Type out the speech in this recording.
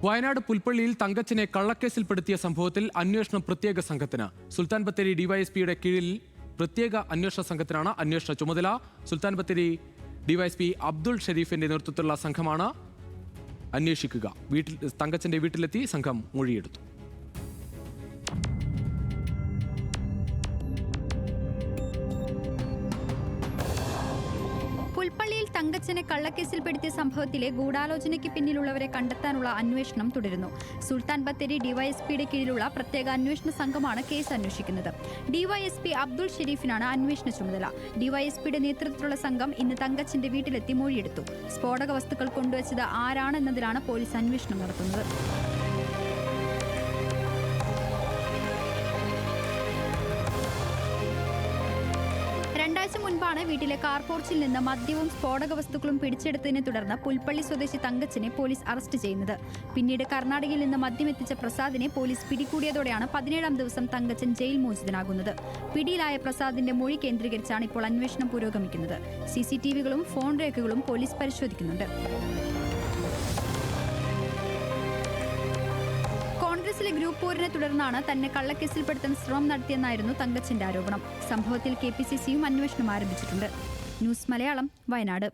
വയനാട് പുൽപ്പള്ളിയിൽ തങ്കച്ചനെ കള്ളക്കേസിൽപ്പെടുത്തിയ സംഭവത്തിൽ അന്വേഷണം പ്രത്യേക സംഘത്തിന്. സുൽത്താൻ ബത്തേരി ഡിവൈഎസ്പിയുടെ കീഴിൽ പ്രത്യേക അന്വേഷണ സംഘത്തിനാണ് അന്വേഷണ ചുമതല. സുൽത്താൻ ബത്തേരി ഡിവൈഎസ്പി അബ്ദുൾ ഷെരീഫിന്റെ നേതൃത്വത്തിലുള്ള സംഘമാണ് അന്വേഷിക്കുക. തങ്കച്ചന്റെ വീട്ടിലെത്തി സംഘം മൊഴിയെടുത്തു. പുൽപ്പള്ളിയിൽ തങ്കച്ചനെ കള്ളക്കേസിൽപ്പെടുത്തിയ സംഭവത്തിലെ ഗൂഢാലോചനയ്ക്ക് പിന്നിലുള്ളവരെ കണ്ടെത്താനുള്ള അന്വേഷണം തുടരുന്നു. സുൽത്താൻ ബത്തേരി ഡിവൈഎസ്പിയുടെ കീഴിലുള്ള പ്രത്യേക അന്വേഷണ സംഘമാണ് കേസ് അന്വേഷിക്കുന്നത്. ഡിവൈഎസ്പി അബ്ദുൾ ഷെരീഫിനാണ് അന്വേഷണ ചുമതല. ഡിവൈഎസ്പിയുടെ നേതൃത്വത്തിലുള്ള സംഘം ഇന്ന് തങ്കച്ചന്റെ വീട്ടിലെത്തി മൊഴിയെടുത്തു. സ്ഫോടക വസ്തുക്കൾ കൊണ്ടുവച്ചത് ആരാണെന്നതിലാണ് പോലീസ് അന്വേഷണം നടത്തുന്നത്. രണ്ടാഴ്ച മുൻപാണ് വീട്ടിലെ കാർപോർച്ചിൽ നിന്ന് മദ്യവും സ്ഫോടക വസ്തുക്കളും പിടിച്ചെടുത്തതിനെ തുടർന്ന് പുൽപ്പള്ളി സ്വദേശി തങ്കച്ചനെ പോലീസ് അറസ്റ്റ് ചെയ്യുന്നത്. പിന്നീട് കർണാടകയിൽ നിന്ന് മദ്യമെത്തിച്ച പ്രസാദിനെ പോലീസ് പിടികൂടിയതോടെയാണ് 17ാം ദിവസം തങ്കച്ചൻ ജയിൽ മോചിതനാകുന്നത്. പിടിയിലായ പ്രസാദിന്റെ മൊഴി കേന്ദ്രീകരിച്ചാണ് ഇപ്പോൾ അന്വേഷണം പുരോഗമിക്കുന്നത്. CCTVകളും ഫോൺ രേഖകളും പോലീസ് പരിശോധിക്കുന്നുണ്ട്. കോൺഗ്രസിലെ ഗ്രൂപ്പ് പോരിനെ തുടർന്നാണ് തന്നെ കള്ളക്കേസിൽപ്പെടുത്താൻ ശ്രമം നടത്തിയെന്നായിരുന്നു തങ്കച്ചന്റെ ആരോപണം. സംഭവത്തിൽ KPCCയും അന്വേഷണം ആരംഭിച്ചിട്ടുണ്ട്. ന്യൂസ് മലയാളം, വയനാട്.